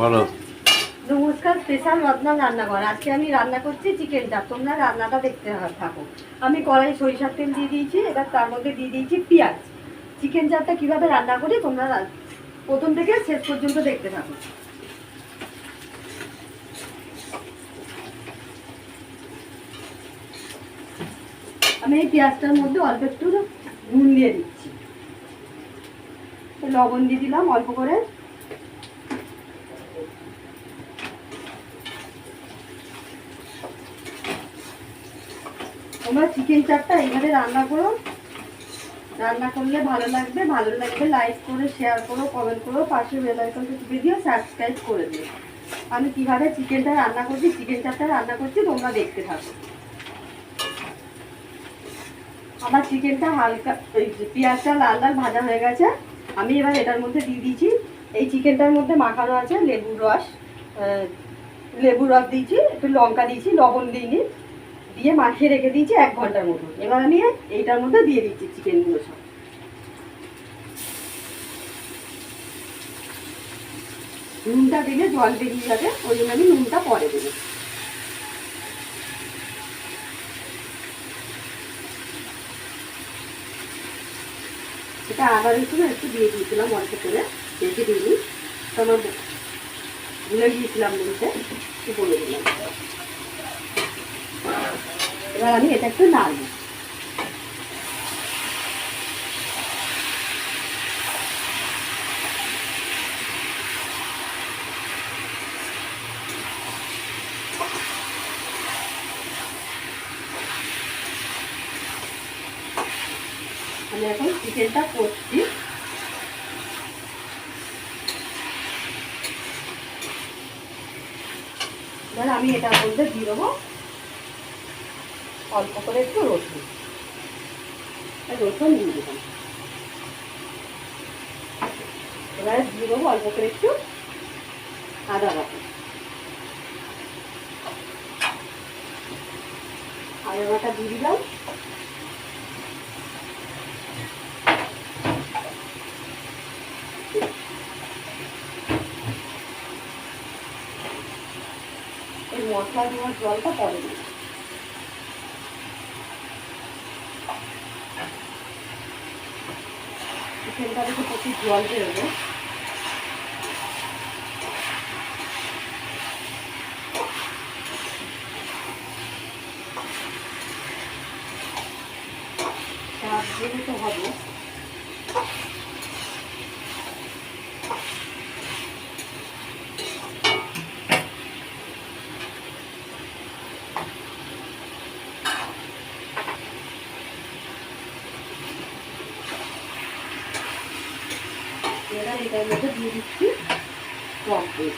বলো। নমস্কার, স্পেশাল রত্নার রান্নাঘর। আজকে আমি রান্না করছি চিকেন চাপ। তোমরা রান্নাটা দেখতে থাকো। আমি কড়াই সরিষার তেল দিয়ে দিয়েছি, এবার তার মধ্যে দিয়ে দিয়েছি পেঁয়াজ। চিকেন চাপটা কিভাবে রান্না করি তোমরা প্রথম থেকে শেষ পর্যন্ত দেখতে থাকো। আমি এই পেঁয়াজটার মধ্যে অল্প একটু নুন দিয়ে দিচ্ছি, লবণ দিয়ে দিলাম অল্প করে। তোমরা চিকেন চাপটা এইভাবে রান্না করো, রান্না করলে ভালো লাগবে। ভালো লাগবে লাইক করে, শেয়ার করো, কমেন্ট করো, পাশে বেল আইকনটা টিপে দিও, সাবস্ক্রাইব করে দিও। আমি কিভাবে চিকেনটা রান্না করছি, চিকেন চাপটা রান্না করছি, তোমরা দেখতে থাকো। আমার চিকেনটা হালকা পেঁয়াজটা লাল লাল ভাজা হয়ে গেছে। আমি এবার এটার মধ্যে দিয়ে দিয়েছি, এই চিকেনটার মধ্যে মাখানো আছে লেবুর রস দিয়েছি, একটু লঙ্কা দিয়েছি, লবণ দিইনি, দিয়ে মাখিয়ে রেখে দিয়েছি 1 ঘন্টার মতো। এবার আমি এইটার মধ্যে দিয়ে দিচ্ছি চিকেনগুলো সব। নুনটা দিলে জল বেরিয়ে যাবে, ওই জন্য আমি নুনটা পরে দেবো। এটা আদা রসুন একটু দিয়ে দিয়েছিলাম অল্প করে, বেশি দিইনি, তো আমার ভুলে গিয়েছিলাম বলতে, একটু বলে দিলাম। এবার আমি এটা একটু নাড়বো। আমি এখন চিকেনটা করছি। এবার আমি এটার মধ্যে দিয়ে দেবো অল্প করে একটু রসুন দিয়ে দিলাম। এবারে দিয়ে দেবো অল্প করে একটু আদা বাটা। আদা বাটা দিয়ে দিলাম। এই মশলা দেওয়ার জলটা পরে দিই। চিকেনটা দেখে প্রচুর জল বেরোবে। চাপ দিয়ে তো হবে। এবার এটার মধ্যে দিয়ে দিচ্ছি টক দই।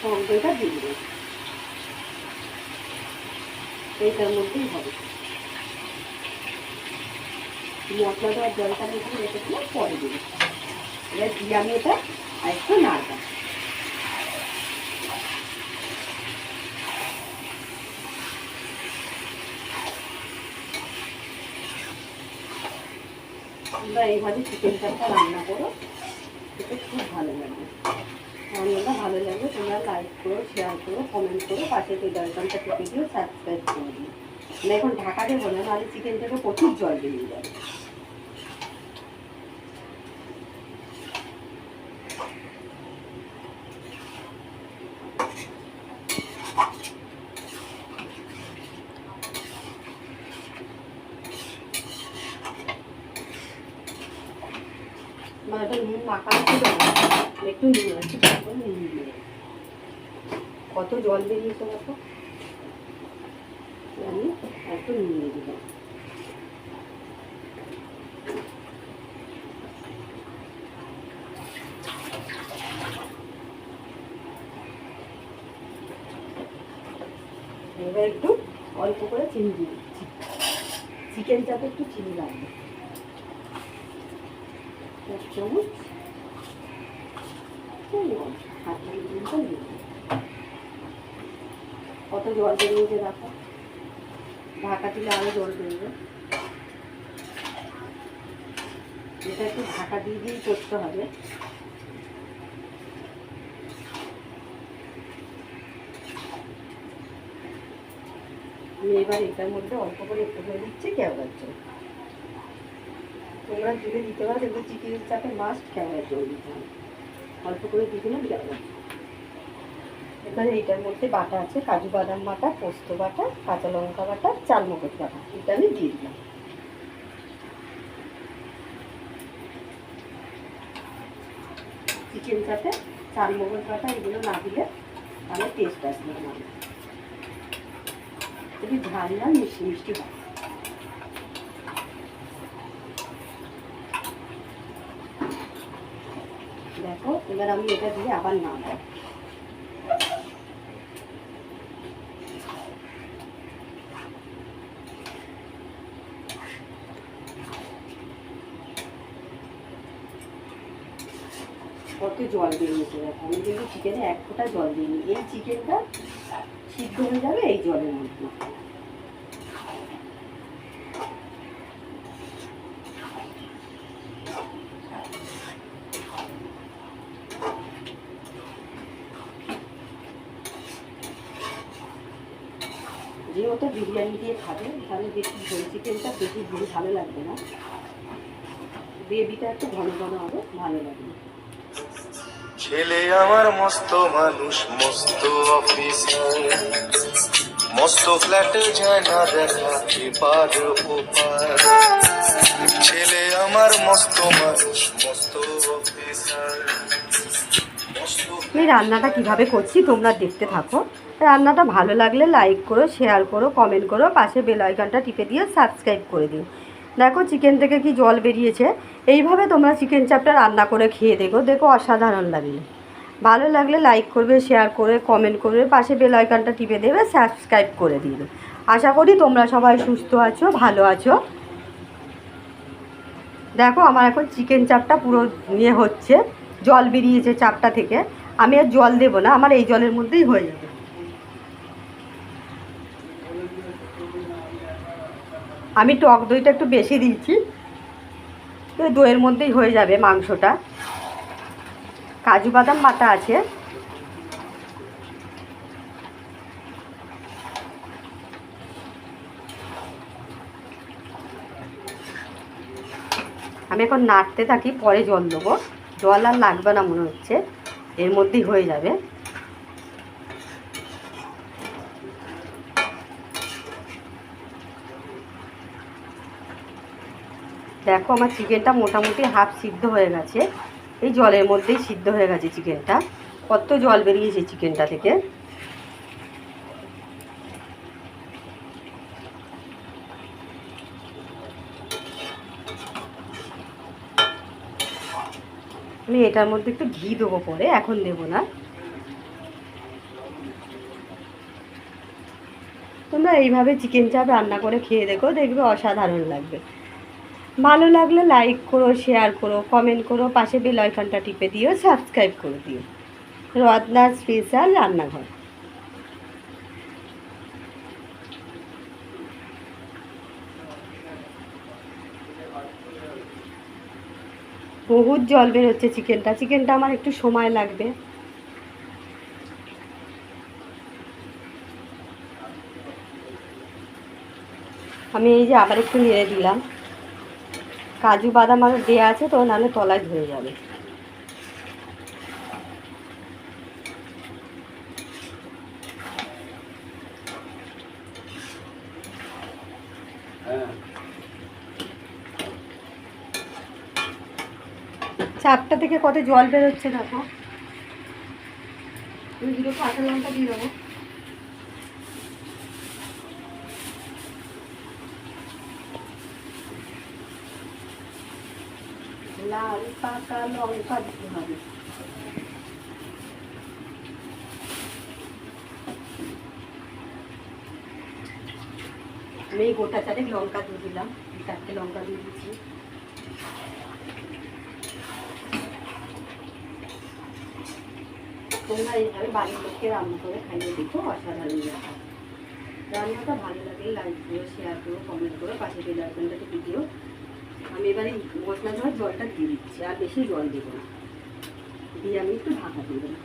টক দইটা দিয়ে দেবো, এইটার মধ্যেই হবে। মশলাটা আর জলটা মধ্যে রেখেছিলাম, পরে দেবো। এবার দিয়ে আমি এটা আরেকটু নাড়বো। তোমরা এইভাবে চিকেন চাপটা রান্না করো, এটা খুব ভালো লাগবে। রান্নাটা ভালো লাগবে, তোমরা লাইক করো, শেয়ার করো, কমেন্ট করো, পাশে বেল আইকনটা টিপে দিও, সাবস্ক্রাইব করে দিও। মানে এখন ঢাকা দেবো না, নাহলে চিকেন থেকে প্রচুর জল বেরিয়ে যাবে। মানে একটা নুন মাখানো ছিল, একটু নুন দিয়ে কত জল বেরিয়েছে দেখো। আমি একটু নুন দিয়ে দিলাম। এবার একটু অল্প করে চিনি দিয়ে দিচ্ছি। চিকেন চাপে একটু চিনি লাগবে, 1 চামচ। কত জল বেরিয়েছে দেখো, ঢাকা দিলে আরো জল বেরোবে। এটা একটু ঢাকা দিয়ে দিয়েই করতে হবে। এবার এটার মধ্যে অল্প করে একটু করে দিচ্ছি কেওড়ার জল। তোমরা যদি দিতে পারো, কিন্তু চিকেনের চাপে মাস্ট কেওড়ার জল দিতে হবে। অল্প করে দিয়ে দিলাম কেওড়ার জল। এবারে এইটার মধ্যে বাটা আছে কাজু বাদাম বাটা, পোস্ত বাটা, কাঁচা লঙ্কা বাটা, চালমগজ বাটা, এটা আমি দিয়ে দিলাম। চিকেন চাপে চালমগজ বাটা এগুলো না দিলে তাহলে টেস্ট আসবে না, একটু ঝাল ঝাল মিষ্টি মিষ্টি হয়। দেখো এবার আমি এটা দিয়ে আবার নাড়ব। কত জল বেরিয়েছে দেখো, আমি কিন্তু চিকেনে এক ফোঁটা জল দিইনি। এই চিকেনটা সিদ্ধ হয়ে যাবে এই জলের মধ্যে। যেহেতু বিরিয়ানি দিয়ে খাবে তাহলে বেশি ঝোল চিকেনটা বেশি ঝোল ভালো লাগবে না, গ্রেভিটা একটু ঘন ঘন হবে, ভালো লাগবে। ছেলে আমার মস্ত মানুষ, মস্ত অফিসার, মস্ত ফ্ল্যাটে যায় না দেখা এপার ওপার। ছেলে আমার মস্ত মানুষ, মস্ত অফিসার। আমি রান্নাটা কিভাবে করছি তোমরা দেখতে থাকো। রান্নাটা ভালো লাগলে লাইক করো, শেয়ার করো, কমেন্ট করো, পাশে বেল আইকনটা টিপে দিয়ে সাবস্ক্রাইব করে দিও। দেখো চিকেন থেকে কি জল বেরিয়েছে। এইভাবে তোমরা চিকেন চাপটা রান্না করে খেয়ে দেখো, দেখো অসাধারণ লাগলে। ভালো লাগলে লাইক করবে, শেয়ার করে কমেন্ট করবে, পাশে বেল আইকনটা টিপে দেবে, সাবস্ক্রাইব করে দিবে। আশা করি তোমরা সবাই সুস্থ আছো, ভালো আছো। দেখো আমার এখন চিকেন চাপটা পুরো নিয়ে হচ্ছে, জল বেরিয়েছে চাপটা থেকে। আমি আর জল দেবো না, আমার এই জলের মধ্যেই হয়ে যাবে। আমি টক দইটা একটু বেশি দিয়েছি, তো দইয়ের মধ্যেই হয়ে যাবে মাংসটা। কাজু বাদাম বাটা আছে, আমি এখন নাড়তে থাকি, পরে জল দেবো। জল আর লাগবে না মনে হচ্ছে, এর মধ্যেই হয়ে যাবে। দেখো আমার চিকেনটা মোটামুটি হাফ সিদ্ধ হয়ে গেছে, এই জলের মধ্যেই সিদ্ধ হয়ে গেছে চিকেনটা। কত জল বেরিয়েছে চিকেনটা থেকে। আমি এটার মধ্যে একটু ঘি দেবো পরে, এখন দেবো না। তোমরা এইভাবে চিকেন চাপ রান্না করে খেয়ে দেখো, দেখবে অসাধারণ লাগবে। ভালো লাগলে লাইক করো, শেয়ার করো, কমেন্ট করো, পাশে বেল আইকনটা টিপে দিও, সাবস্ক্রাইব করে দিও। রত্না স্পেশাল রান্নাঘর। বহুত জল বের হচ্ছে চিকেনটা আমার একটু সময় লাগবে। আমি এই যে আবার একটু নেড়ে দিলাম, কাজু বাদাম আর দেওয়া আছে তো, নাহলে তলায় ধরে যাবে। চাপটা থেকে কত জল বেরোচ্ছে দেখো। আমি দুটো কাঁচা লঙ্কা দিয়ে দেবো। লাল পাকা লঙ্কা দিতে হবে। আমি গোটা চারেক লঙ্কা দিয়ে দিলাম, 4টে লঙ্কা দিয়ে দিচ্ছি। তোমরা এইভাবে বাড়ির লোককে রান্না করে খাইয়ে দেখো, অসাধারণ লাগে। রান্নাটা ভালো লাগলে লাইক করো, শেয়ার করো, কমেন্ট করো, পাশে বেল আইকনটা টিপে দিও। আমি এবারে মশলা ধোয়ার জলটা দিয়ে দিচ্ছি, আর বেশি জল দেবো না, দিয়ে আমি একটু ঢাকা দিয়ে দেবো।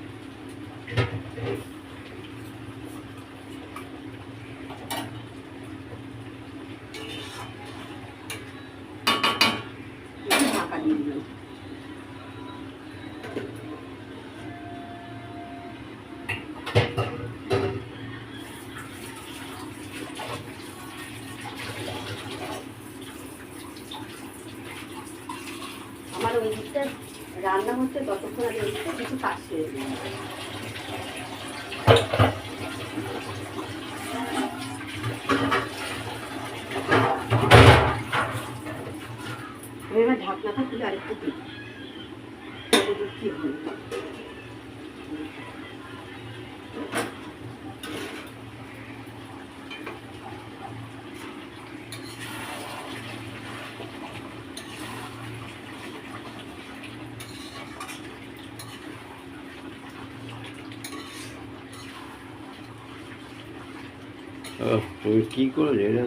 এদিকটা রান্না হচ্ছে ততক্ষণ আমি এদিকটা কিছু কাজ সেরে দিই। এবার ঢাকনাটা খুলে আরেকটু দিই, কি হয়। তুমি কি করে এটা